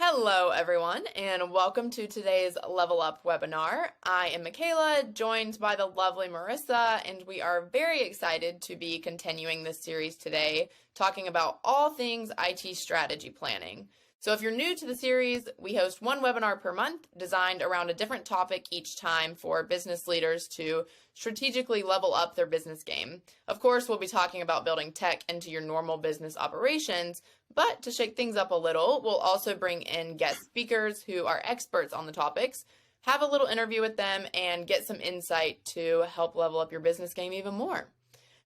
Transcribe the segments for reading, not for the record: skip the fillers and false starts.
Hello, everyone, and welcome to today's Level Up webinar. I am Michaela, joined by the lovely Marissa, and we are very excited to be continuing this series today, talking about all things IT strategy planning. So if you're new to the series, we host one webinar per month designed around a different topic each time for business leaders to strategically level up their business game. Of course, we'll be talking about building tech into your normal business operations, but to shake things up a little, we'll also bring in guest speakers who are experts on the topics, have a little interview with them, and get some insight to help level up your business game even more.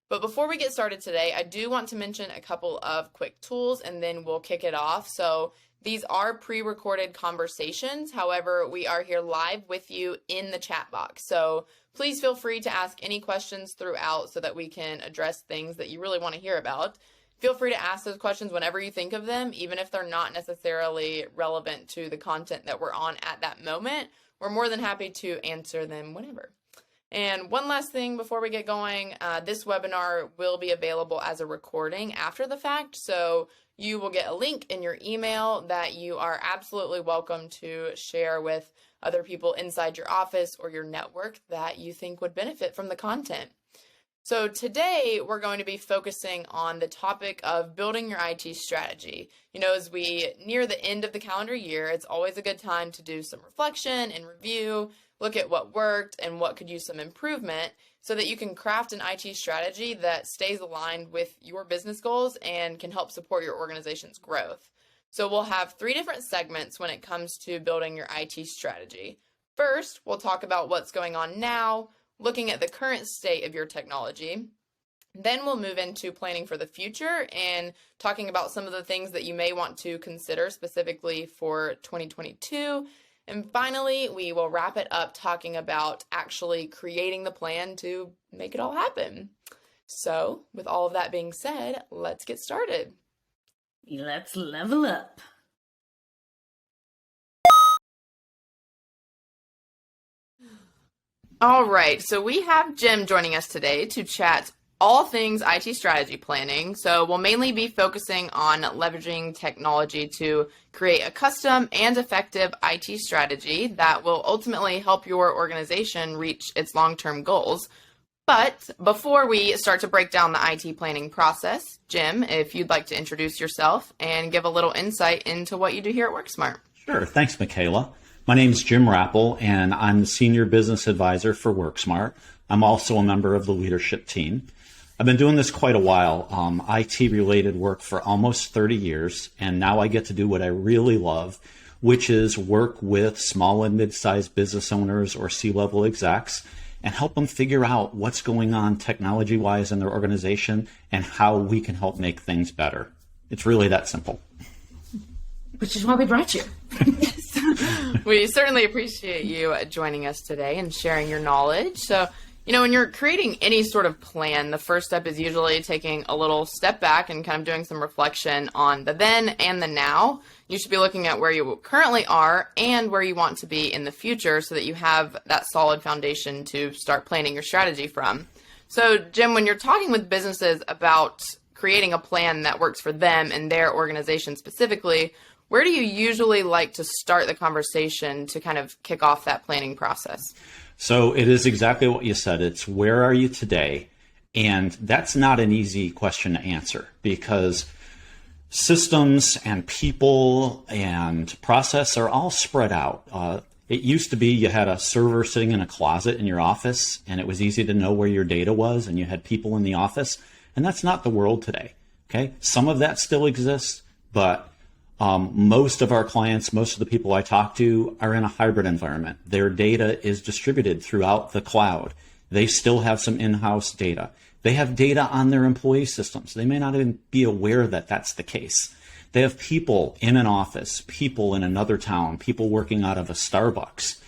But before we get started today, I do want to mention a couple of quick tools and then we'll kick it off. So these are pre-recorded conversations. However, we are here live with you in the chat box. So please feel free to ask any questions throughout so that we can address things that you really want to hear about. Feel free to ask those questions whenever you think of them, even if they're not necessarily relevant to the content that we're on at that moment. We're more than happy to answer them whenever. And one last thing before we get going, this webinar will be available as a recording after the fact, so you will get a link in your email that you are absolutely welcome to share with other people inside your office or your network that you think would benefit from the content. So today we're going to be focusing on the topic of building your IT strategy. You know, as we near the end of the calendar year, it's always a good time to do some reflection and review, look at what worked and what could use some improvement so that you can craft an IT strategy that stays aligned with your business goals and can help support your organization's growth. So we'll have 3 different segments when it comes to building your IT strategy. First, we'll talk about what's going on now, looking at the current state of your technology. Then we'll move into planning for the future and talking about some of the things that you may want to consider specifically for 2022. And finally, we will wrap it up talking about actually creating the plan to make it all happen. So with all of that being said, let's get started. Let's level up. All right, so we have Jim joining us today to chat all things IT strategy planning. So we'll mainly be focusing on leveraging technology to create a custom and effective IT strategy that will ultimately help your organization reach its long-term goals. But before we start to break down the IT planning process, Jim, if you'd like to introduce yourself and give a little insight into what you do here at WorkSmart. Sure. Thanks, Michaela. My name is Jim Rappel, and I'm the Senior Business Advisor for WorkSmart. I'm also a member of the leadership team. I've been doing this quite a while, IT-related work for almost 30 years, and now I get to do what I really love, which is work with small and mid-sized business owners or C-level execs and help them figure out what's going on technology-wise in their organization and how we can help make things better. It's really that simple. Which is why we brought you. We certainly appreciate you joining us today and sharing your knowledge. So, you know, when you're creating any sort of plan, the first step is usually taking a little step back and kind of doing some reflection on the then and the now. You should be looking at where you currently are and where you want to be in the future so that you have that solid foundation to start planning your strategy from. So, Jim, when you're talking with businesses about creating a plan that works for them and their organization specifically, where do you usually like to start the conversation to kind of kick off that planning process? So it is exactly what you said. It's where are you today? And that's not an easy question to answer because systems and people and process are all spread out. It used to be you had a server sitting in a closet in your office and it was easy to know where your data was and you had people in the office. And that's not the world today. Okay. Some of that still exists, but most of our clients, most of the people I talk to are in a hybrid environment. Their data is distributed throughout the cloud. They still have some in-house data. They have data on their employee systems. They may not even be aware that that's the case. They have people in an office, people in another town, people working out of a Starbucks.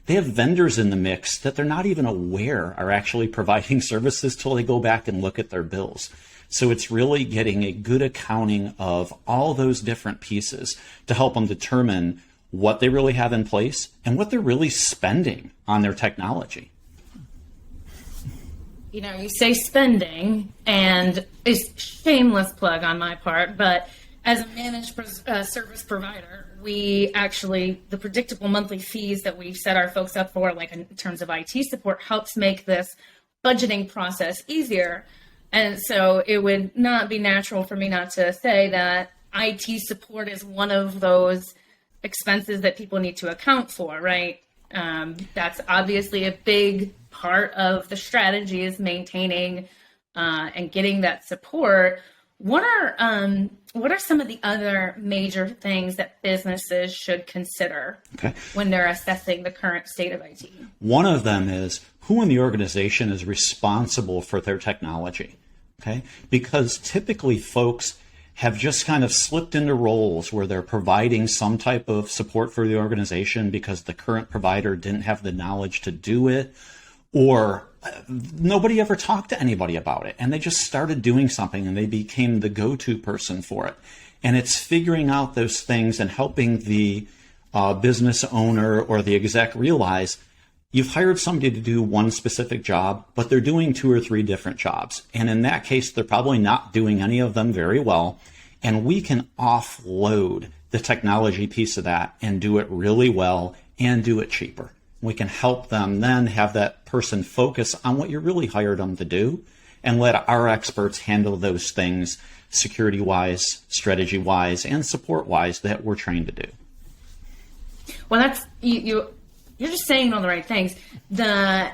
They have vendors in the mix that they're not even aware are actually providing services till they go back and look at their bills. So it's really getting a good accounting of all those different pieces to help them determine what they really have in place and what they're really spending on their technology. You know, you say spending, and it's shameless plug on my part, but as a managed service provider, we actually, the predictable monthly fees that we set our folks up for, like in terms of IT support, helps make this budgeting process easier. And so it would not be natural for me not to say that IT support is one of those expenses that people need to account for, right? That's obviously a big part of the strategy, is maintaining and getting that support. What are some of the other major things that businesses should consider when they're assessing the current state of IT? One of them is who in the organization is responsible for their technology. Okay, because typically folks have just kind of slipped into roles where they're providing some type of support for the organization because the current provider didn't have the knowledge to do it, or nobody ever talked to anybody about it, and they just started doing something and they became the go-to person for it. And it's figuring out those things and helping the business owner or the exec realize you've hired somebody to do one specific job, but they're doing 2 or 3 different jobs. And in that case, they're probably not doing any of them very well. And we can offload the technology piece of that and do it really well and do it cheaper. We can help them then have that person focus on what you really hired them to do and let our experts handle those things security-wise, strategy-wise, and support-wise that we're trained to do. Well, that's you're just saying all the right things. The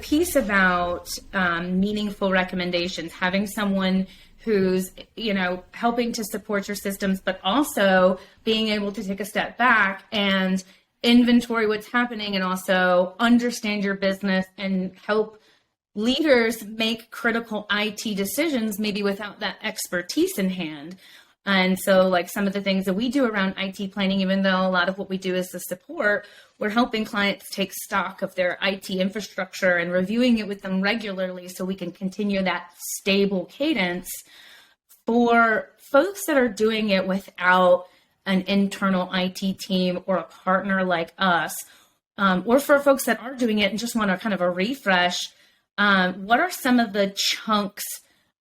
piece about meaningful recommendations, having someone who's, helping to support your systems, but also being able to take a step back and inventory what's happening and also understand your business and help leaders make critical IT decisions, maybe without that expertise in hand. And so like some of the things that we do around IT planning, even though a lot of what we do is the support, we're helping clients take stock of their IT infrastructure and reviewing it with them regularly so we can continue that stable cadence. For folks that are doing it without an internal IT team or a partner like us, or for folks that are doing it and just want a kind of a refresh, what are some of the chunks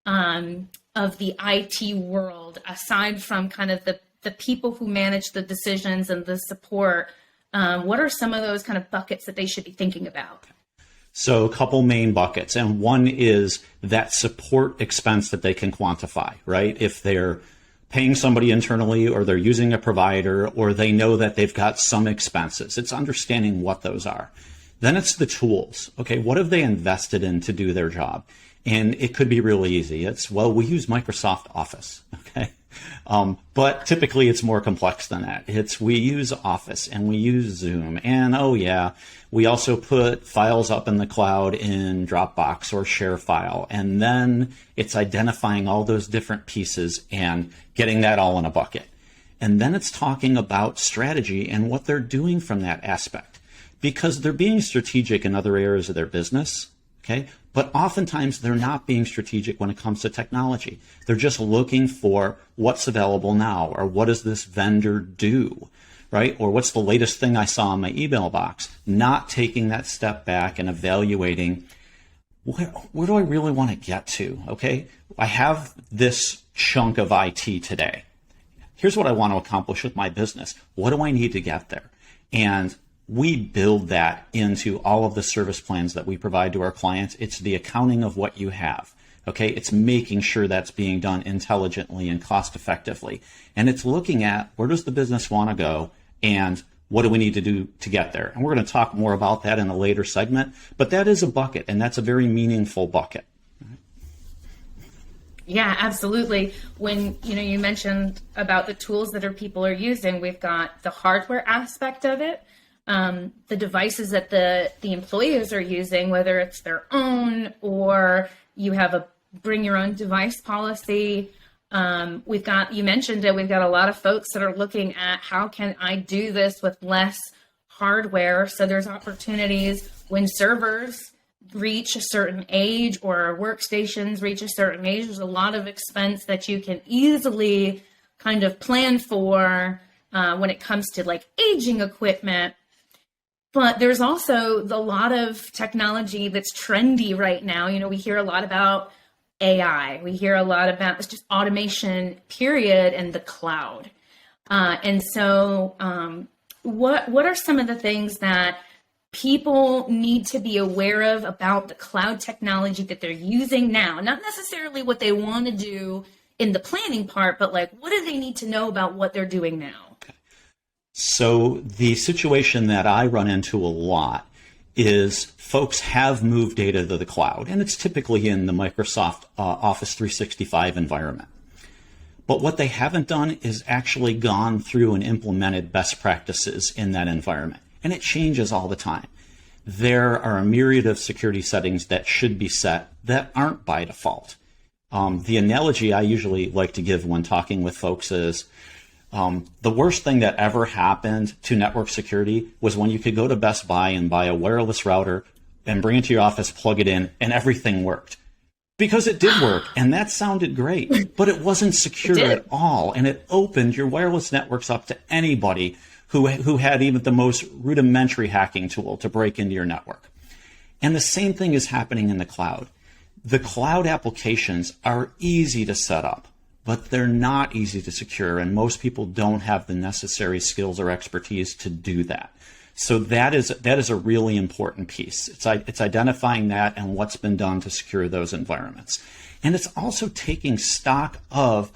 of the IT world, aside from kind of the people who manage the decisions and the support? What are some of those kind of buckets that they should be thinking about? So a couple main buckets, and one is that support expense that they can quantify, right? If they're paying somebody internally or they're using a provider or they know that they've got some expenses, it's understanding what those are. Then it's the tools. Okay, what have they invested in to do their job? And it could be really easy. It's, well, we use Microsoft Office, okay? But typically it's more complex than that. It's we use Office and we use Zoom, and oh yeah, we also put files up in the cloud in Dropbox or ShareFile. And then it's identifying all those different pieces and getting that all in a bucket. And then it's talking about strategy and what they're doing from that aspect, because they're being strategic in other areas of their business. Okay, but oftentimes they're not being strategic when it comes to technology. They're just looking for what's available now, or what does this vendor do, right? Or what's the latest thing I saw in my email box? Not taking that step back and evaluating, where do I really want to get to? Okay, I have this chunk of IT today. Here's what I want to accomplish with my business. What do I need to get there? And we build that into all of the service plans that we provide to our clients. It's the accounting of what you have. Okay, it's making sure that's being done intelligently and cost effectively. And it's looking at where does the business want to go and what do we need to do to get there? And we're going to talk more about that in a later segment, but that is a bucket, and that's a very meaningful bucket. Yeah, absolutely. When you mentioned about the tools that people are using, we've got the hardware aspect of it. The devices that the employees are using, whether it's their own or you have a bring your own device policy. You mentioned it, we've got a lot of folks that are looking at how can I do this with less hardware. So there's opportunities when servers reach a certain age or workstations reach a certain age. There's a lot of expense that you can easily kind of plan for when it comes to like aging equipment. But there's also a lot of technology that's trendy right now. We hear a lot about AI. We hear a lot about it's just automation, period, and the cloud. What are some of the things that people need to be aware of about the cloud technology that they're using now? Not necessarily what they want to do in the planning part, but like, what do they need to know about what they're doing now? So the situation that I run into a lot is folks have moved data to the cloud, and it's typically in the Microsoft Office 365 environment. But what they haven't done is actually gone through and implemented best practices in that environment. And it changes all the time. There are a myriad of security settings that should be set that aren't by default. The analogy I usually like to give when talking with folks is the worst thing that ever happened to network security was when you could go to Best Buy and buy a wireless router and bring it to your office, plug it in, and everything worked. Because it did work, and that sounded great, but it wasn't secure at all, and it opened your wireless networks up to anybody who had even the most rudimentary hacking tool to break into your network. And the same thing is happening in the cloud. The cloud applications are easy to set up, but they're not easy to secure, and most people don't have the necessary skills or expertise to do that. So that is a really important piece. It's identifying that and what's been done to secure those environments. And it's also taking stock of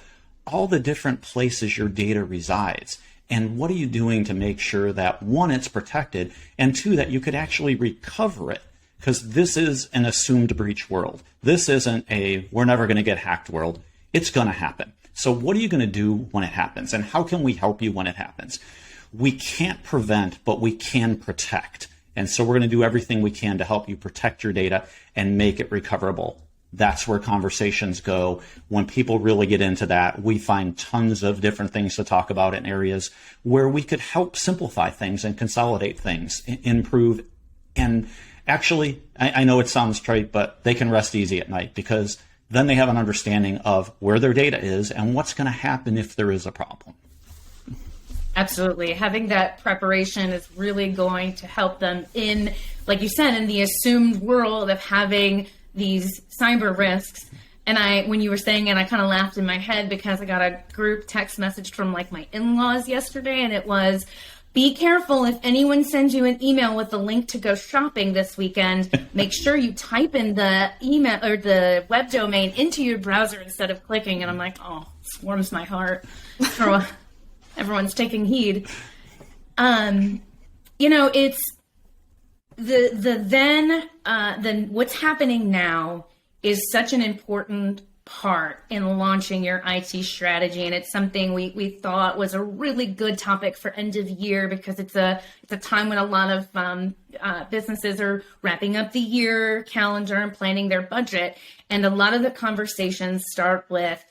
all the different places your data resides. And what are you doing to make sure that, one, it's protected, and two, that you could actually recover it? Because this is an assumed breach world. This isn't a we're never going to get hacked world. It's going to happen. So what are you going to do when it happens? And how can we help you when it happens? We can't prevent, but we can protect. And so we're going to do everything we can to help you protect your data and make it recoverable. That's where conversations go. When people really get into that, we find tons of different things to talk about in areas where we could help simplify things and consolidate things, improve. And actually, I know it sounds trite, but they can rest easy at night because then they have an understanding of where their data is and what's going to happen if there is a problem. Absolutely. Having that preparation is really going to help them in, like you said, in the assumed world of having these cyber risks. And when you were saying it, I kind of laughed in my head because I got a group text message from like my in-laws yesterday, and it was, be careful if anyone sends you an email with a link to go shopping this weekend. Make sure you type in the email or the web domain into your browser instead of clicking. And I'm like, oh, this warms my heart. Everyone's taking heed. It's then what's happening now is such an important part in launching your IT strategy, and it's something we thought was a really good topic for end of year because it's a time when a lot of businesses are wrapping up the year calendar and planning their budget, and a lot of the conversations start with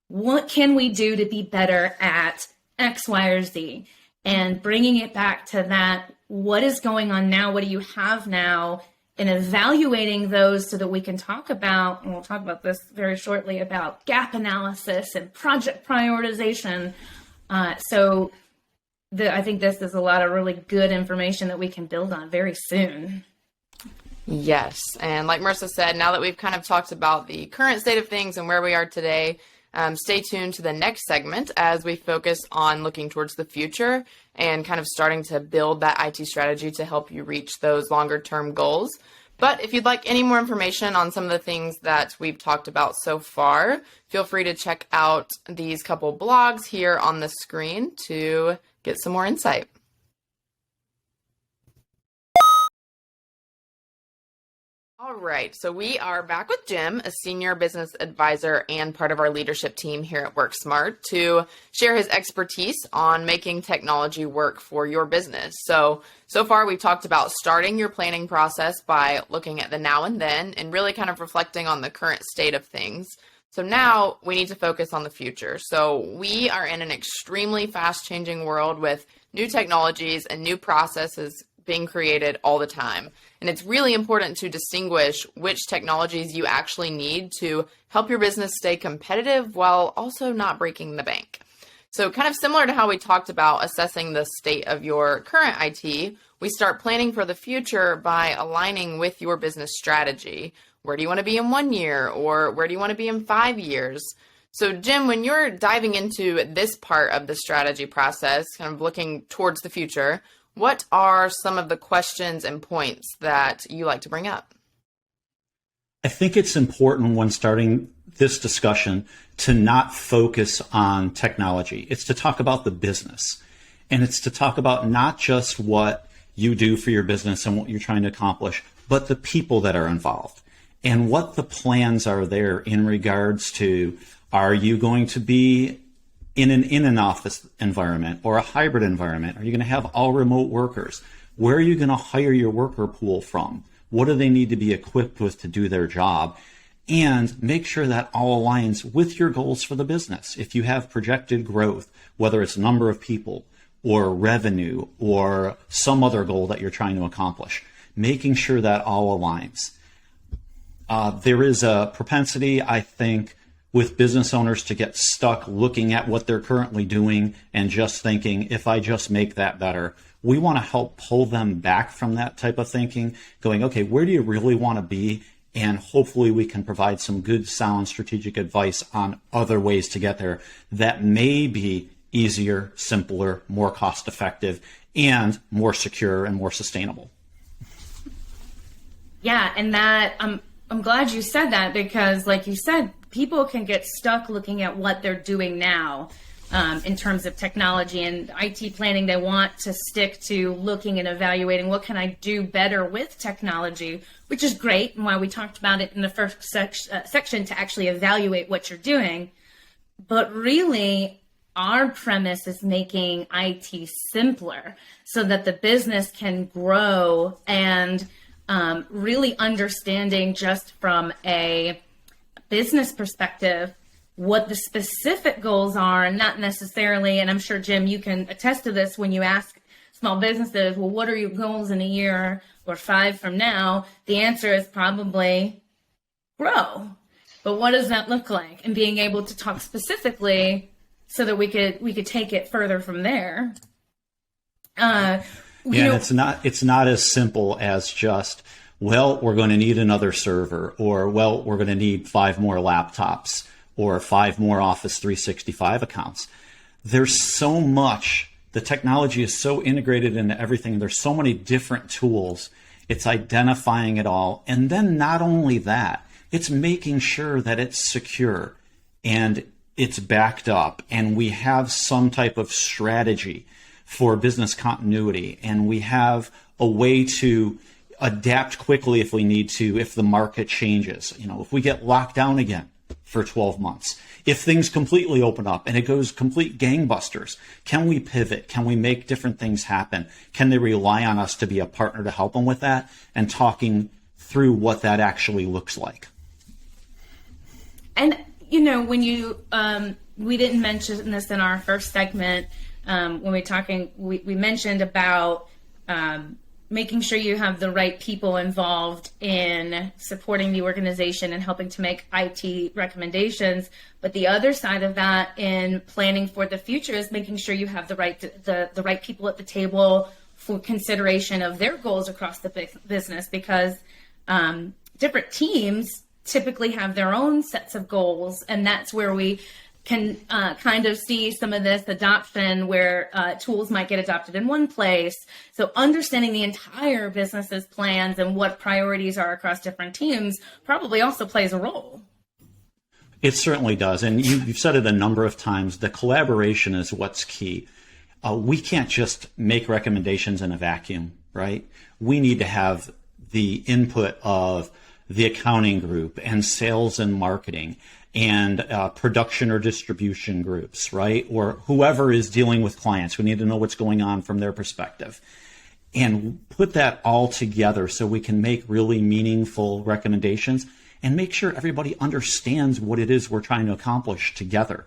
what can we do to be better at X, Y, or Z, and bringing it back to that, what is going on now? What do you have now? And evaluating those so that we can talk about, and we'll talk about this very shortly, about gap analysis and project prioritization. I think this is a lot of really good information that we can build on very soon. Yes. And like Marissa said, now that we've kind of talked about the current state of things and where we are today, stay tuned to the next segment as we focus on looking towards the future and kind of starting to build that IT strategy to help you reach those longer term goals. But if you'd like any more information on some of the things that we've talked about so far, feel free to check out these couple blogs here on the screen to get some more insight. All right, so we are back with Jim, a senior business advisor and part of our leadership team here at WorkSmart, to share his expertise on making technology work for your business. So far we've talked about starting your planning process by looking at the now and then and really kind of reflecting on the current state of things. So now we need to focus on the future. So we are in an extremely fast-changing world with new technologies and new processes being created all the time. And it's really important to distinguish which technologies you actually need to help your business stay competitive while also not breaking the bank. So kind of similar to how we talked about assessing the state of your current IT, we start planning for the future by aligning with your business strategy. Where do you want to be in 1 year, or where do you want to be in 5 years? So Jim, when you're diving into this part of the strategy process, kind of looking towards the future, what are some of the questions and points that you like to bring up? I think it's important when starting this discussion to not focus on technology. It's to talk about the business. And it's to talk about not just what you do for your business and what you're trying to accomplish, but the people that are involved and what the plans are there in regards to, are you going to be in an office environment or a hybrid environment? Are you going to have all remote workers? Where are you going to hire your worker pool from? What do they need to be equipped with to do their job? And make sure that all aligns with your goals for the business. If you have projected growth, whether it's number of people or revenue or some other goal that you're trying to accomplish, making sure that all aligns. There is a propensity, I think, with business owners to get stuck looking at what they're currently doing and just thinking, if I just make that better. We want to help pull them back from that type of thinking, going, okay, where do you really want to be? And hopefully we can provide some good, sound strategic advice on other ways to get there that may be easier, simpler, more cost effective, and more secure and more sustainable. Yeah, and that I'm glad you said that, because like you said, people can get stuck looking at what they're doing now. In terms of technology and IT planning, they want to stick to looking and evaluating what can I do better with technology, which is great, and why we talked about it in the first section, to actually evaluate what you're doing. But really, our premise is making IT simpler so that the business can grow, and really understanding just from a business perspective what the specific goals are, and not necessarily, and I'm sure, Jim, you can attest to this, when you ask small businesses, well, what are your goals in a year or 5 from now? The answer is probably grow. But what does that look like? And being able to talk specifically so that we could take it further from there. It's not as simple as just, well, we're going to need another server, or, well, we're going to need 5 more laptops, or 5 more Office 365 accounts. There's so much. The technology is so integrated into everything. There's so many different tools. It's identifying it all. And then not only that, it's making sure that it's secure and it's backed up, and we have some type of strategy for business continuity, and we have a way to adapt quickly if we need to, if the market changes. If we get locked down again for 12 months, if things completely open up and it goes complete gangbusters, can we pivot? Can we make different things happen? Can they rely on us to be a partner to help them with that, and talking through what that actually looks like? And, when you, we didn't mention this in our first segment, when we mentioned about making sure you have the right people involved in supporting the organization and helping to make IT recommendations. But the other side of that in planning for the future is making sure you have the right people at the table for consideration of their goals across the business, because different teams typically have their own sets of goals, and that's where we can kind of see some of this adoption where tools might get adopted in one place. So understanding the entire business's plans and what priorities are across different teams probably also plays a role. It certainly does. And you've said it a number of times, the collaboration is what's key. We can't just make recommendations in a vacuum, right? We need to have the input of the accounting group and sales and marketing and production or distribution groups, right? Or whoever is dealing with clients. We need to know what's going on from their perspective, and put that all together so we can make really meaningful recommendations and make sure everybody understands what it is we're trying to accomplish together.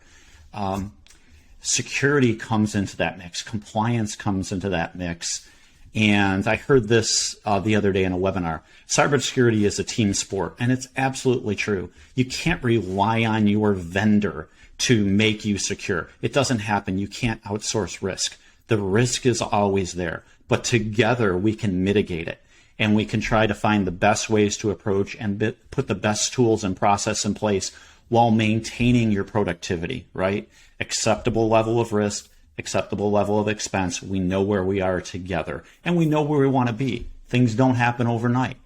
Security comes into that mix. Compliance comes into that mix. And I heard this the other day in a webinar. Cybersecurity is a team sport, and it's absolutely true. You can't rely on your vendor to make you secure. It doesn't happen. You can't outsource risk. The risk is always there. but together we can mitigate it. And we can try to find the best ways to approach and put the best tools and process in place while maintaining your productivity, right? Acceptable level of risk, acceptable level of expense. We know where we are together and we know where we want to be. Things don't happen overnight.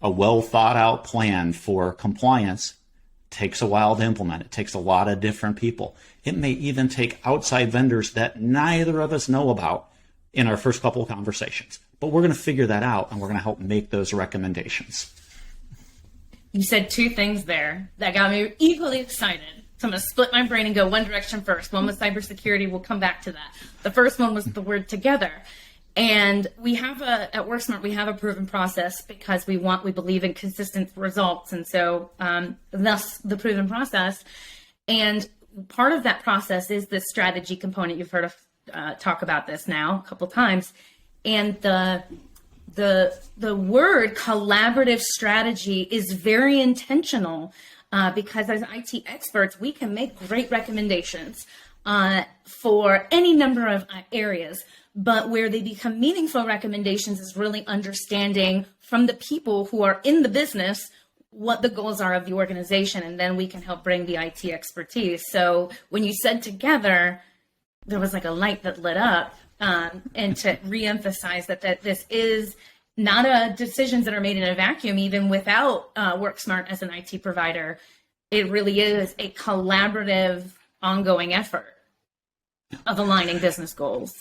A well thought out plan for compliance takes a while to implement. It takes a lot of different people. It may even take outside vendors that neither of us know about in our first couple of conversations. But we're going to figure that out and we're going to help make those recommendations. You said two things there that got me equally excited. So I'm going to split my brain and go one direction first. One was cybersecurity. We'll come back to that. The first one was the word together. And we have at WorkSmart, we have a proven process because we believe in consistent results. And so thus the proven process. And part of that process is the strategy component. You've heard of talk about this now a couple times. And the word collaborative strategy is very intentional because as IT experts, we can make great recommendations for any number of areas. But where they become meaningful recommendations is really understanding from the people who are in the business what the goals are of the organization. And then we can help bring the IT expertise. So when you said together, there was like a light that lit up. And to reemphasize that this is not decisions that are made in a vacuum, even without WorkSmart as an IT provider. It really is a collaborative, ongoing effort of aligning business goals.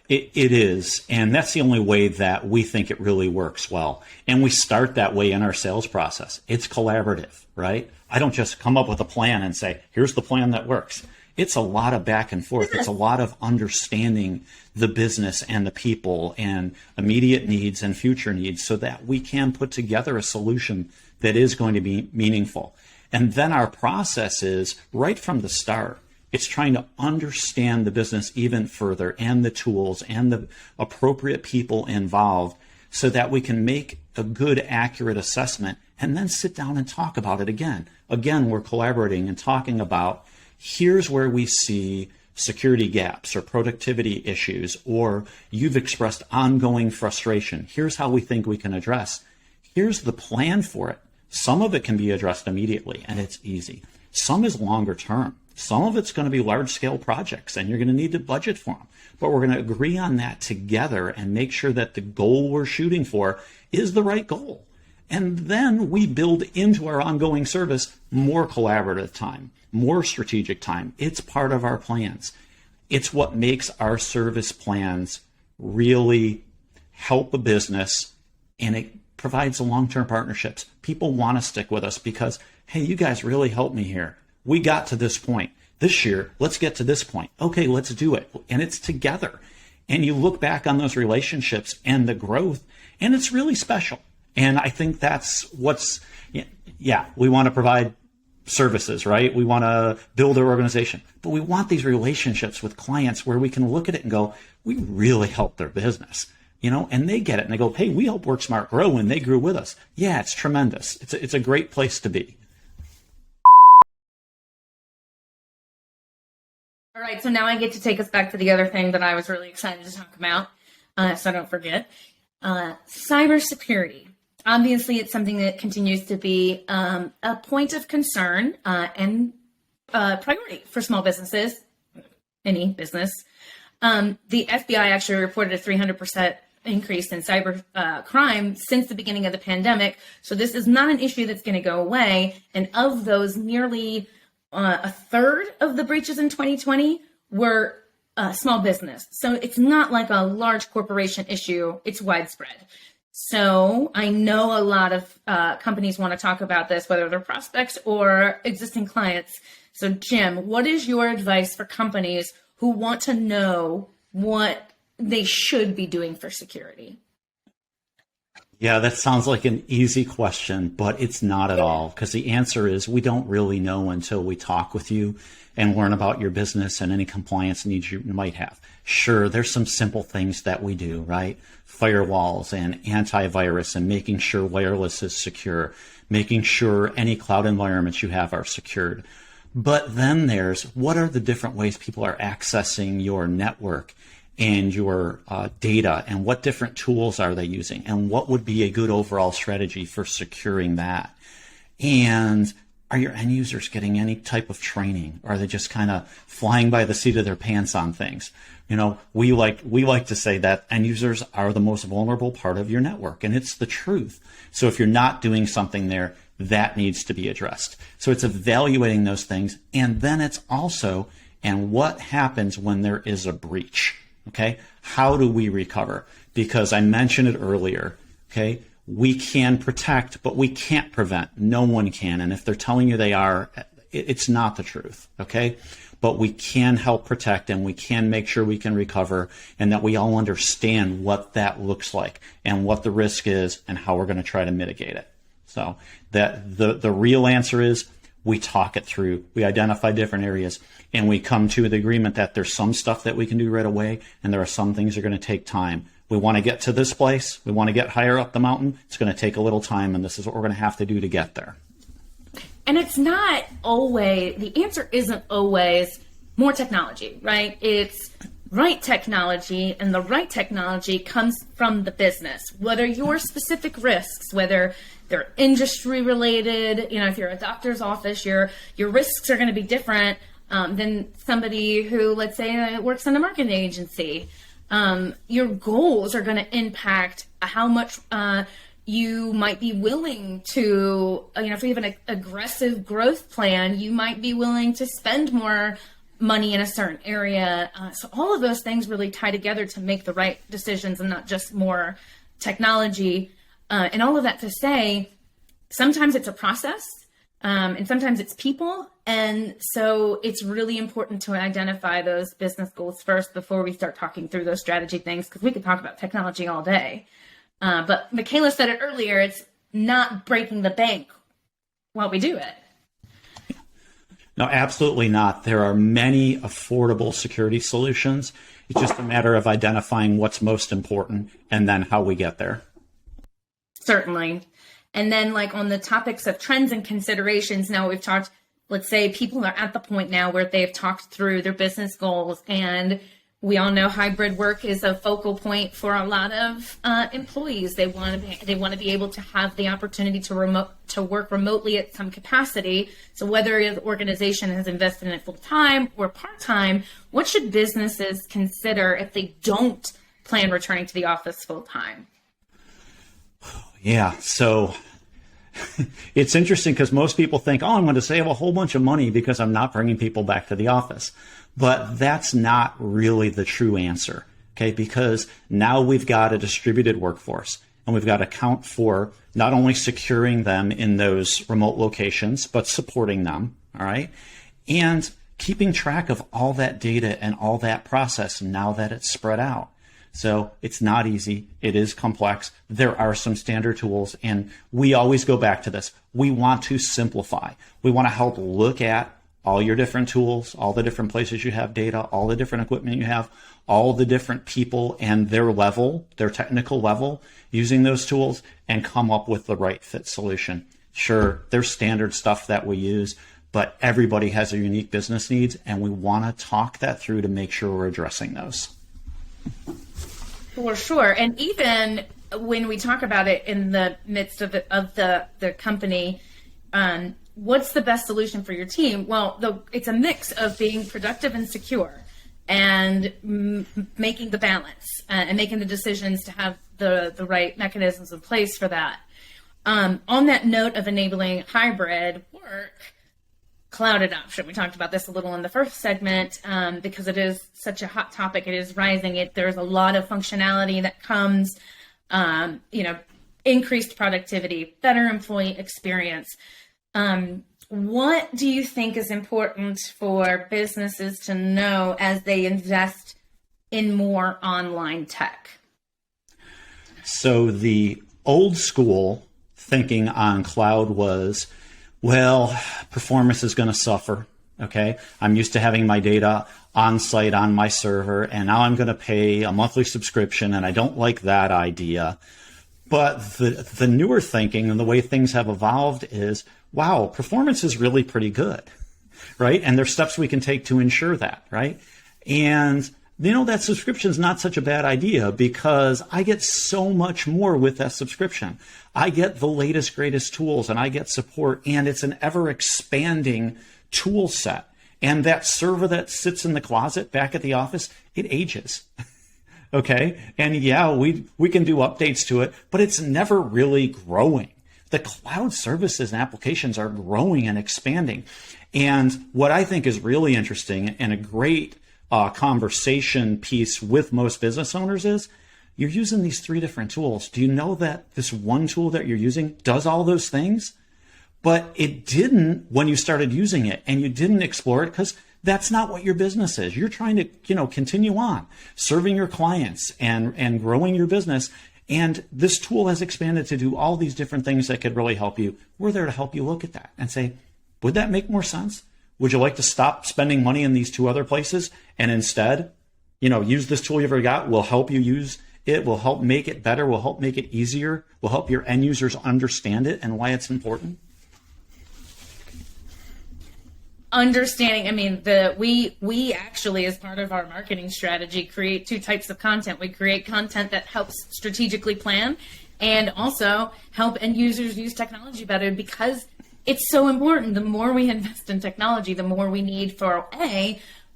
It is, and that's the only way that we think it really works well. And we start that way in our sales process. It's collaborative, right? I don't just come up with a plan and say, here's the plan that works. It's a lot of back and forth. It's a lot of understanding the business and the people and immediate needs and future needs so that we can put together a solution that is going to be meaningful. And then our process is right from the start. It's trying to understand the business even further and the tools and the appropriate people involved so that we can make a good, accurate assessment and then sit down and talk about it again. Again, we're collaborating and talking about here's where we see security gaps or productivity issues, or you've expressed ongoing frustration. Here's how we think we can address. Here's the plan for it. Some of it can be addressed immediately and it's easy. Some is longer term. Some of it's going to be large scale projects and you're going to need to budget for them. But we're going to agree on that together and make sure that the goal we're shooting for is the right goal. And then we build into our ongoing service more collaborative time, more strategic time. It's part of our plans. It's what makes our service plans really help a business, and it provides long-term partnerships. People want to stick with us because, hey, you guys really helped me here. We got to this point. This year, let's get to this point. Okay, let's do it. And it's together. And you look back on those relationships and the growth, and it's really special. And I think that's what's, we want to provide services, right? We want to build our organization, but we want these relationships with clients where we can look at it and go, we really helped their business, and they get it and they go, hey, we helped WorkSmart grow and they grew with us. Yeah, it's tremendous. It's a great place to be. All right, so now I get to take us back to the other thing that I was really excited to talk about, so I don't forget. Cybersecurity. Obviously, it's something that continues to be a point of concern and priority for small businesses, any business. The FBI actually reported a 300% increase in cyber crime since the beginning of the pandemic. So this is not an issue that's going to go away. And of those, nearly a third of the breaches in 2020 were small business. So it's not like a large corporation issue. It's widespread. So I know a lot of companies want to talk about this, whether they're prospects or existing clients. So Jim, what is your advice for companies who want to know what they should be doing for security? Yeah, that sounds like an easy question, but it's not at all, because the answer is we don't really know until we talk with you and learn about your business and any compliance needs you might have. Sure, there's some simple things that we do, right? Firewalls and antivirus and making sure wireless is secure, making sure any cloud environments you have are secured. But then there's what are the different ways people are accessing your network and your data, and what different tools are they using, and what would be a good overall strategy for securing that. And are your end users getting any type of training? Or are they just kind of flying by the seat of their pants on things? You know, we like to say that end users are the most vulnerable part of your network, and it's the truth. So if you're not doing something there, that needs to be addressed. So it's evaluating those things, and then it's also, and what happens when there is a breach? Okay, how do we recover? Because I mentioned it earlier. Okay, we can protect, but we can't prevent. No one can. And if they're telling you they are, it's not the truth. Okay, but we can help protect, and we can make sure we can recover, and that we all understand what that looks like and what the risk is and how we're going to try to mitigate it. So that the real answer is, we talk it through, we identify different areas, and we come to the agreement that there's some stuff that we can do right away, and there are some things that are going to take time. We want to get to this place, we want to get higher up the mountain, it's going to take a little time, and this is what we're going to have to do to get there. And it's not always, the answer isn't always more technology, right? It's right technology, and the right technology comes from the business. Whether your specific risks, whether they're industry related, you know, if you're a doctor's office, your risks are going to be different than somebody who, let's say, works in a marketing agency. Your goals are going to impact how much you might be willing to, you know, if you have an aggressive growth plan, you might be willing to spend more money in a certain area. So all of those things really tie together to make the right decisions, and not just more technology. And all of that to say, sometimes it's a process, and sometimes it's people. And so it's really important to identify those business goals first before we start talking through those strategy things, because we could talk about technology all day. But Michaela said it earlier, it's not breaking the bank while we do it. No, absolutely not. There are many affordable security solutions. It's just a matter of identifying what's most important and then how we get there. Certainly. And then, like, on the topics of trends and considerations, now we've talked, let's say people are at the point now where they've talked through their business goals, and we all know hybrid work is a focal point for a lot of employees. They want to be able to have the opportunity to work remotely at some capacity. So whether the organization has invested in it full time or part time, what should businesses consider if they don't plan returning to the office full time? Yeah, so it's interesting because most people think, oh, I'm going to save a whole bunch of money because I'm not bringing people back to the office. But that's not really the true answer, okay? Because now we've got a distributed workforce, and we've got to account for not only securing them in those remote locations, but supporting them, all right? And keeping track of all that data and all that process now that it's spread out. So it's not easy. It is complex. There are some standard tools, and we always go back to this. We want to simplify. We want to help look at all your different tools, all the different places you have data, all the different equipment you have, all the different people and their level, their technical level, using those tools, and come up with the right fit solution. Sure, there's standard stuff that we use, but everybody has their unique business needs, and we want to talk that through to make sure we're addressing those. For sure. And even when we talk about it in the midst of the company, what's the best solution for your team? Well, it's a mix of being productive and secure, and making the balance and making the decisions to have the right mechanisms in place for that. On that note of enabling hybrid work, cloud adoption. We talked about this a little in the first segment because it is such a hot topic. It is rising. There's a lot of functionality that comes, increased productivity, better employee experience. What do you think is important for businesses to know as they invest in more online tech? So the old school thinking on cloud was, well, performance is going to suffer. Okay. I'm used to having my data on site on my server, and now I'm going to pay a monthly subscription, and I don't like that idea. But the newer thinking and the way things have evolved is, wow, performance is really pretty good, right? And there's steps we can take to ensure that, right? And that subscription's not such a bad idea because I get so much more with that subscription. I get the latest, greatest tools and I get support, and it's an ever expanding tool set. And that server that sits in the closet back at the office, it ages. Okay. And yeah, we can do updates to it, but it's never really growing. The cloud services and applications are growing and expanding. And what I think is really interesting and a great conversation piece with most business owners is you're using these 3 different tools. Do you know that this one tool that you're using does all those things? But it didn't when you started using it, and you didn't explore it because that's not what your business is. You're trying to, continue on serving your clients and growing your business. And this tool has expanded to do all these different things that could really help you. We're there to help you look at that and say, would that make more sense? Would you like to stop spending money in these 2 other places and instead, use this tool you've already got? We'll help you use it. We'll help make it better. We'll help make it easier. We'll help your end users understand it and why it's important. Understanding, we actually, as part of our marketing strategy, create 2 types of content. We create content that helps strategically plan and also help end users use technology better, because it's so important. The more we invest in technology, the more we need for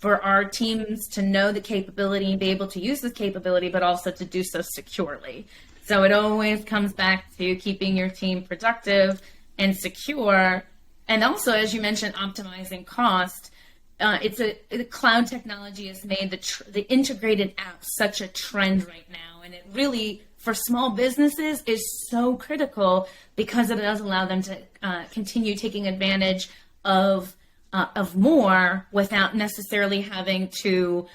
our teams to know the capability and be able to use the capability, but also to do so securely. So it always comes back to keeping your team productive and secure. And also, as you mentioned, optimizing cost. The cloud technology has made the integrated app such a trend right now. And it really, for small businesses, is so critical because it does allow them to continue taking advantage of more without necessarily having to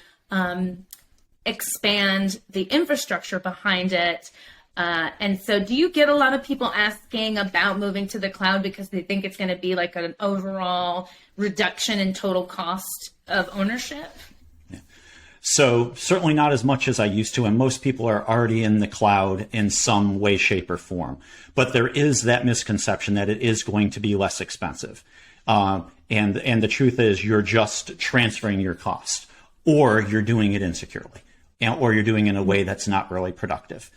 expand the infrastructure behind it. And so do you get a lot of people asking about moving to the cloud because they think it's going to be like an overall reduction in total cost of ownership? Yeah. So certainly not as much as I used to, and most people are already in the cloud in some way, shape, or form. But there is that misconception that it is going to be less expensive. And the truth is you're just transferring your cost, or you're doing it insecurely, or you're doing it in a way that's not really productive.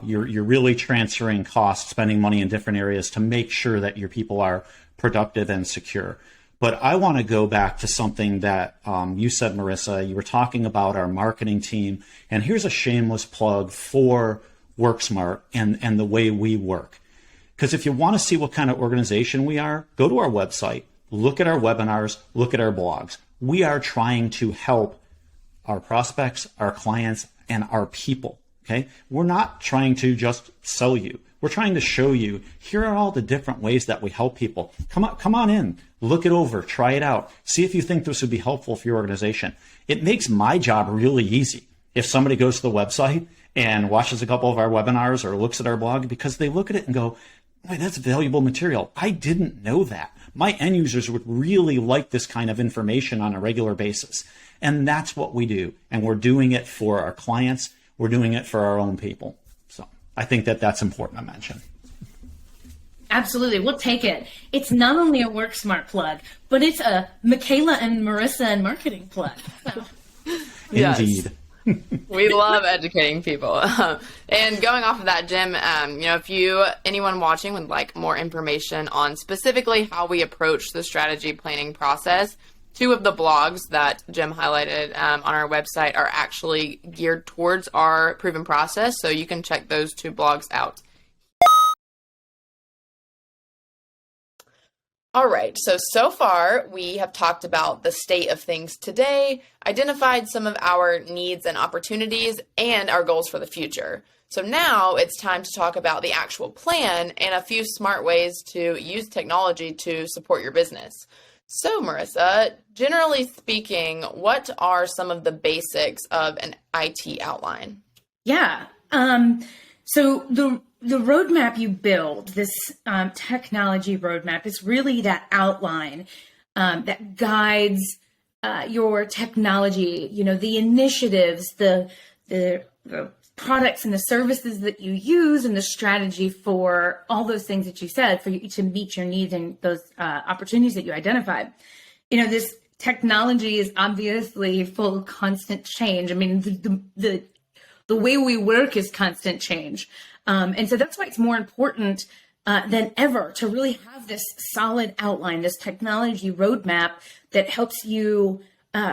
You're really transferring costs, spending money in different areas to make sure that your people are productive and secure. But I want to go back to something that you said, Marissa. You were talking about our marketing team, and here's a shameless plug for WorkSmart and the way we work. Because if you want to see what kind of organization we are, go to our website, look at our webinars, look at our blogs. We are trying to help our prospects, our clients, and our people. Okay, we're not trying to just sell you. We're trying to show you, here are all the different ways that we help people. Come on in, look it over, try it out. See if you think this would be helpful for your organization. It makes my job really easy if somebody goes to the website and watches a couple of our webinars or looks at our blog, because they look at it and go, boy, that's valuable material. I didn't know that. My end users would really like this kind of information on a regular basis. And that's what we do. And we're doing it for our clients. We're doing it for our own people. So I think that that's important to mention. Absolutely. We'll take it. It's not only a WorkSmart plug, but it's a Michaela and Marissa and marketing plug. So. Indeed. We love educating people. And going off of that, Jim, if anyone watching would like more information on specifically how we approach the strategy planning process, 2 of the blogs that Jim highlighted on our website are actually geared towards our proven process, so you can check those 2 blogs out. All right, so far we have talked about the state of things today, identified some of our needs and opportunities, and our goals for the future. So now it's time to talk about the actual plan and a few smart ways to use technology to support your business. So, Marissa, generally speaking, what are some of the basics of an IT outline? Yeah. So the roadmap you build, this technology roadmap, is really that outline that guides your technology, the initiatives, the products and the services that you use, and the strategy for all those things that you said for you to meet your needs and those opportunities that you identified. This technology is obviously full of constant change. I mean, the way we work is constant change. And so that's why it's more important than ever to really have this solid outline, this technology roadmap that helps you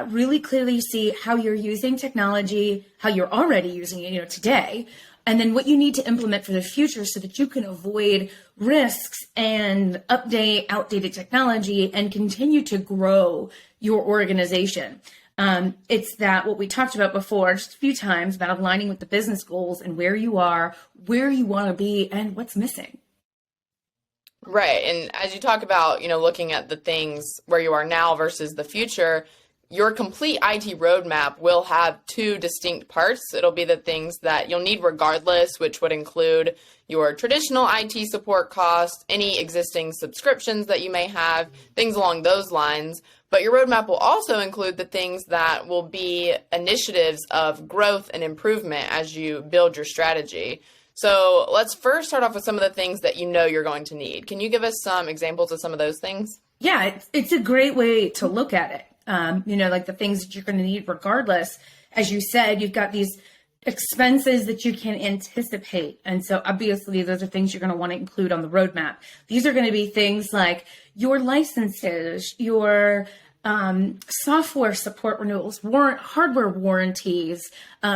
really clearly see how you're using technology, how you're already using it, today, and then what you need to implement for the future so that you can avoid risks and update outdated technology and continue to grow your organization. It's that what we talked about before just a few times about aligning with the business goals and where you are, where you want to be, and what's missing. Right. And as you talk about, looking at the things where you are now versus the future, your complete IT roadmap will have two distinct parts. It'll be the things that you'll need regardless, which would include your traditional IT support costs, any existing subscriptions that you may have, things along those lines. But your roadmap will also include the things that will be initiatives of growth and improvement as you build your strategy. So let's first start off with some of the things that you're going to need. Can you give us some examples of some of those things? Yeah, it's a great way to look at it. Like the things that you're going to need regardless. As you said, you've got these expenses that you can anticipate. And so obviously those are things you're going to want to include on the roadmap. These are going to be things like your licenses, your software support renewals, hardware warranties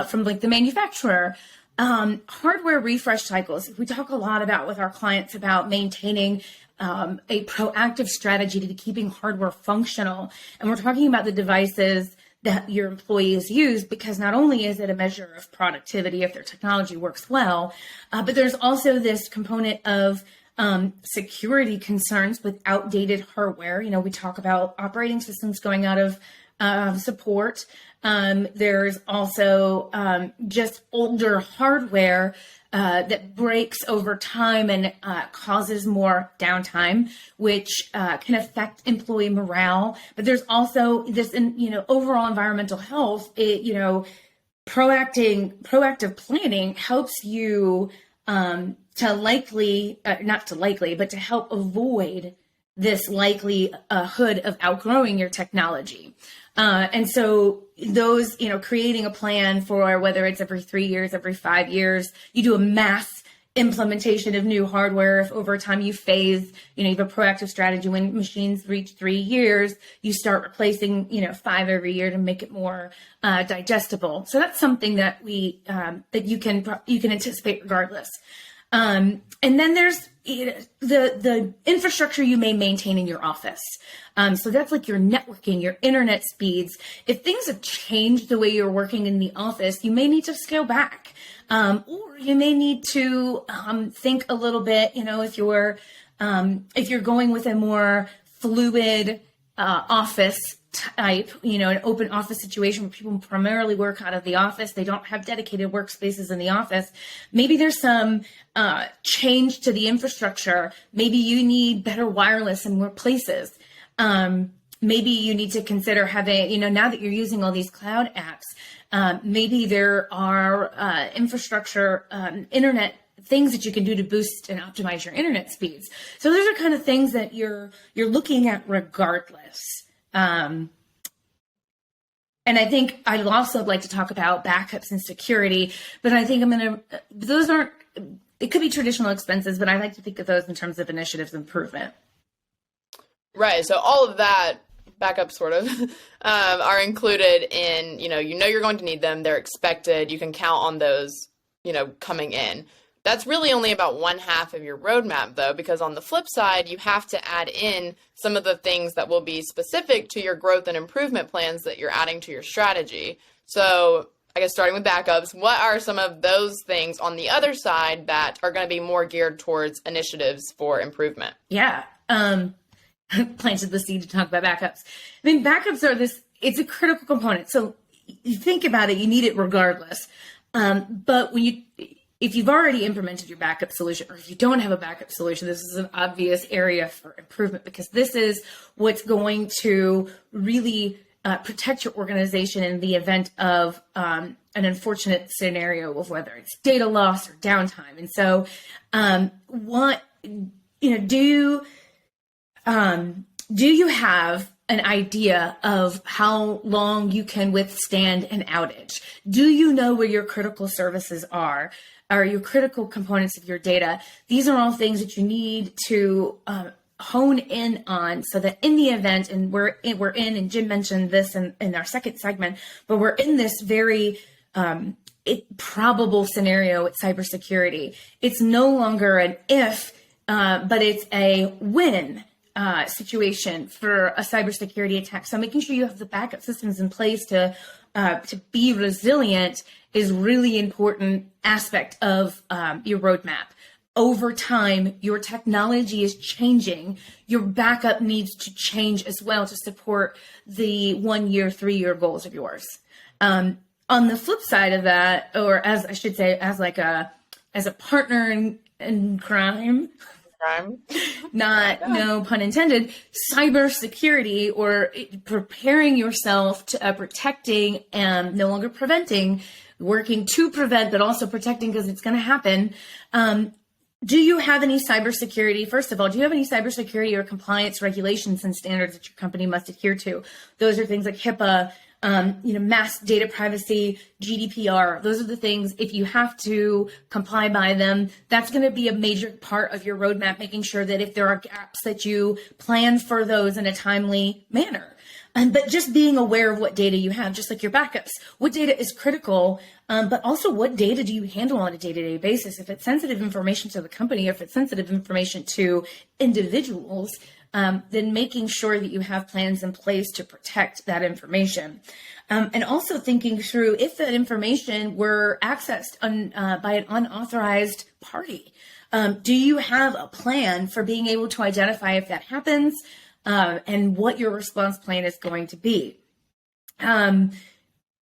from like the manufacturer, hardware refresh cycles. We talk a lot about with our clients about maintaining a proactive strategy to keeping hardware functional. And we're talking about the devices that your employees use, because not only is it a measure of productivity if their technology works well, but there's also this component of security concerns with outdated hardware. We talk about operating systems going out of support. There's also just older hardware that breaks over time and causes more downtime, which can affect employee morale. But there's also this, overall environmental health. Proactive planning helps you to help avoid this likelihood of outgrowing your technology. And so those, creating a plan for whether it's every 3 years, every 5 years, you do a mass implementation of new hardware. If over time you phase, you have a proactive strategy. When machines reach 3 years, you start replacing, 5 every year to make it more digestible. So that's something that that you can anticipate regardless. And then there's the infrastructure you may maintain in your office. So that's like your networking, your internet speeds. If things have changed the way you're working in the office, you may need to scale back. Or you may need to think a little bit, if you're going with a more fluid office type, an open office situation where people primarily work out of the office, they don't have dedicated workspaces in the office. Maybe there's some change to the infrastructure. Maybe you need better wireless in more places. Maybe you need to consider having, now that you're using all these cloud apps, maybe there are infrastructure, internet things that you can do to boost and optimize your internet speeds. So those are kind of things that you're looking at regardless. And I think I'd also like to talk about backups and security, but I think it could be traditional expenses, but I like to think of those in terms of initiatives improvement. Right. So all of that backup sort of are included in, you're going to need them. They're expected. You can count on those, coming in. That's really only about one half of your roadmap, though, because on the flip side, you have to add in some of the things that will be specific to your growth and improvement plans that you're adding to your strategy. So I guess starting with backups, what are some of those things on the other side that are going to be more geared towards initiatives for improvement? Yeah. Planted the seed to talk about backups. I mean, backups are it's a critical component. So you think about it, you need it regardless. But if you've already implemented your backup solution, or if you don't have a backup solution, this is an obvious area for improvement, because this is what's going to really protect your organization in the event of an unfortunate scenario of whether it's data loss or downtime. And so do you have an idea of how long you can withstand an outage? Do you know where your critical services are, or your critical components of your data? These are all things that you need to hone in on, so that in the event, and we're in, and Jim mentioned this in our second segment, but we're in this very probable scenario with cybersecurity. It's no longer an if, but it's a when situation for a cybersecurity attack. So making sure you have the backup systems in place to be resilient is really important aspect of your roadmap. Over time, your technology is changing. Your backup needs to change as well to support the 1 year, 3 year goals of yours. On the flip side of that, or as I should say, as a partner in crime, no pun intended, cybersecurity, or preparing yourself to protecting and no longer preventing, working to prevent, but also protecting because it's going to happen. Do you have any cybersecurity? First of all, do you have any cybersecurity or compliance regulations and standards that your company must adhere to? Those are things like HIPAA, mass data privacy, GDPR. Those are the things, if you have to comply by them, that's going to be a major part of your roadmap, making sure that if there are gaps that you plan for those in a timely manner. But just being aware of what data you have, just like your backups, what data is critical, but also what data do you handle on a day-to-day basis? If it's sensitive information to the company, or if it's sensitive information to individuals, then making sure that you have plans in place to protect that information. And also thinking through if that information were accessed by an unauthorized party. Do you have a plan for being able to identify if that happens? And what your response plan is going to be.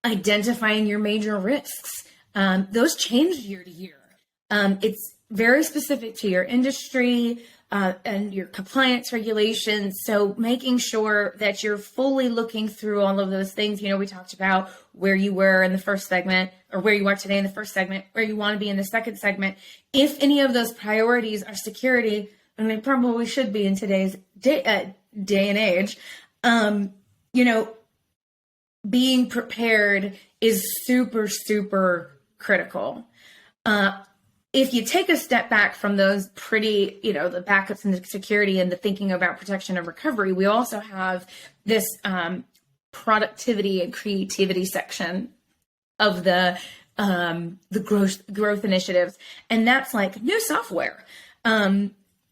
Identifying your major risks. Those change year to year. It's very specific to your industry and your compliance regulations. So making sure that you're fully looking through all of those things. We talked about where you were in the first segment, or where you are today in the first segment, where you want to be in the second segment. If any of those priorities are security, and they probably should be in today's day and age, being prepared is super, super critical. If you take a step back from those pretty, the backups and the security and the thinking about protection and recovery, we also have this productivity and creativity section of the growth initiatives. And that's like new software.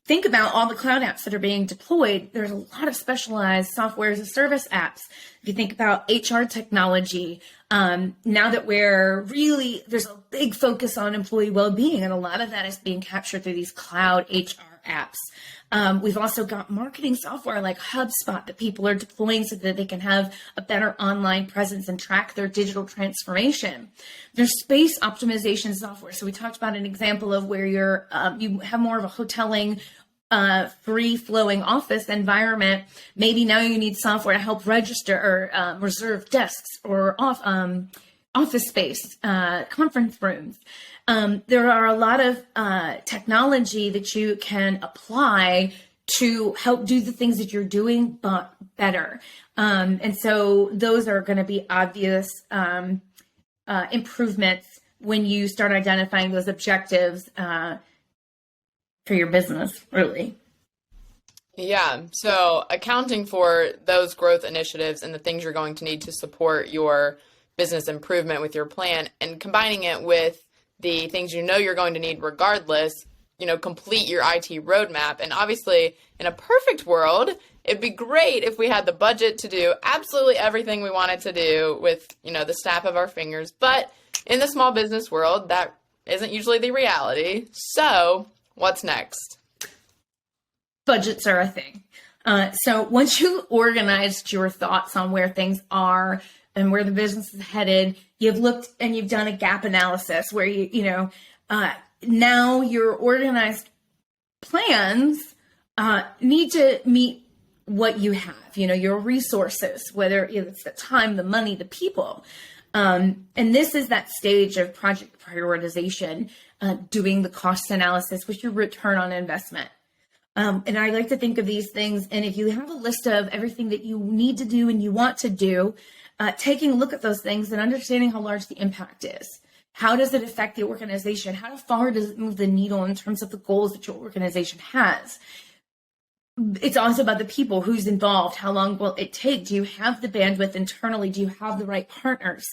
Think about all the cloud apps that are being deployed. There's a lot of specialized software as a service apps. If you think about HR technology, now that there's a big focus on employee well-being, and a lot of that is being captured through these cloud HR apps. We've also got marketing software like HubSpot that people are deploying so that they can have a better online presence and track their digital transformation. There's space optimization software. So we talked about an example of where you have more of a hoteling, free-flowing office environment. Maybe now you need software to help register or reserve desks or office space, conference rooms. There are a lot of technology that you can apply to help do the things that you're doing, but better. And so those are going to be obvious improvements when you start identifying those objectives for your business, really. Yeah. So accounting for those growth initiatives and the things you're going to need to support your business improvement with your plan, and combining it with the things you're going to need regardless, complete your IT roadmap. And obviously, in a perfect world, it'd be great if we had the budget to do absolutely everything we wanted to do with, the snap of our fingers. But in the small business world, that isn't usually the reality. So what's next? Budgets are a thing. So once you've organized your thoughts on where things are and where the business is headed, you've looked and you've done a gap analysis where now your organized plans need to meet what you have, your resources, whether it's the time, the money, the people. And this is that stage of project prioritization, doing the cost analysis with your return on investment. And I like to think of these things. And if you have a list of everything that you need to do and you want to do, taking a look at those things and understanding how large the impact is. How does it affect the organization? How far does it move the needle in terms of the goals that your organization has? It's also about the people, who's involved, how long will it take? Do you have the bandwidth internally? Do you have the right partners?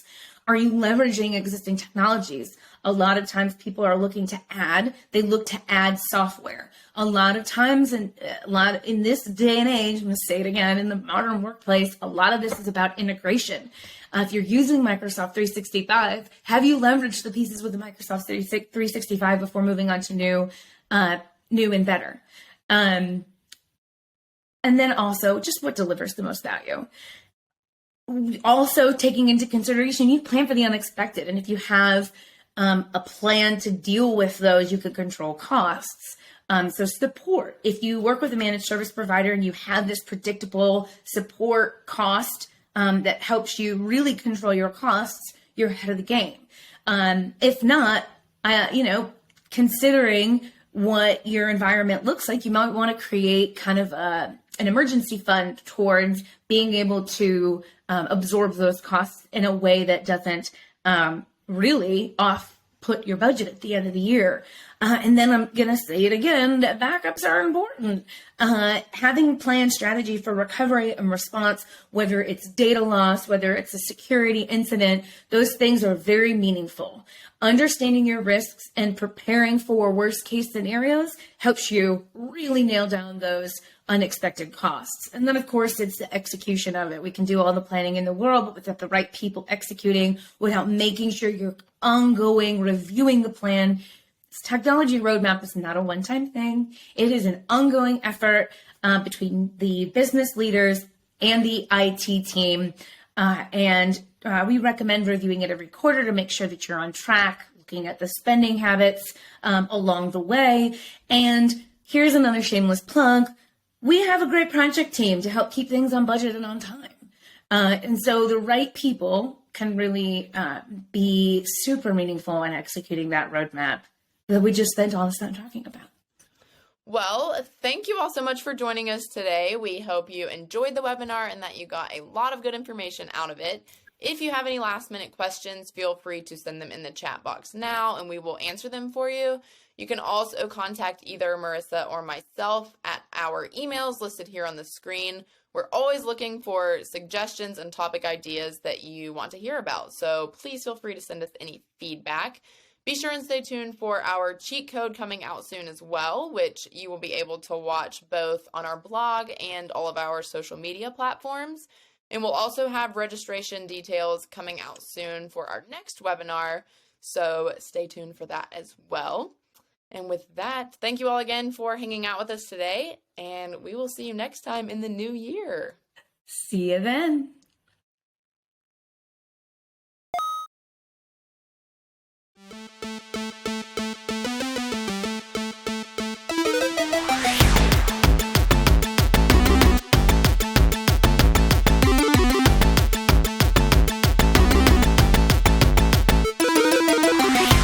Are you leveraging existing technologies? A lot of times people are looking to they look to add software. A lot of times, in this day and age, I'm going to say it again, in the modern workplace, a lot of this is about integration. If you're using Microsoft 365, have you leveraged the pieces with the Microsoft 365 before moving on to new and better? And then also just what delivers the most value. Also taking into consideration, you plan for the unexpected. And if you have a plan to deal with those, you could control costs. So support. If you work with a managed service provider and you have this predictable support cost that helps you really control your costs, you're ahead of the game. If not, considering what your environment looks like, you might want to create kind of an emergency fund towards being able to absorb those costs in a way that doesn't really put your budget at the end of the year. And then I'm going to say it again, that backups are important. Having a planned strategy for recovery and response, whether it's data loss, whether it's a security incident, those things are very meaningful. Understanding your risks and preparing for worst case scenarios helps you really nail down those unexpected costs. And then, of course, it's the execution of it. We can do all the planning in the world, but without the right people executing, without making sure you're ongoing, reviewing the plan. This technology roadmap is not a one-time thing. It is an ongoing effort between the business leaders and the IT team. And we recommend reviewing it every quarter to make sure that you're on track, looking at the spending habits along the way. And here's another shameless plug. We have a great project team to help keep things on budget and on time. And so the right people can really be super meaningful in executing that roadmap that we just spent all this time talking about. Well, thank you all so much for joining us today. We hope you enjoyed the webinar and that you got a lot of good information out of it. If you have any last minute questions, feel free to send them in the chat box now and we will answer them for you. You can also contact either Marissa or myself at our emails listed here on the screen. We're always looking for suggestions and topic ideas that you want to hear about, so please feel free to send us any feedback. Be sure and stay tuned for our cheat code coming out soon as well, which you will be able to watch both on our blog and all of our social media platforms. And we'll also have registration details coming out soon for our next webinar, so stay tuned for that as well. And with that, thank you all again for hanging out with us today, and we will see you next time in the new year. See you then.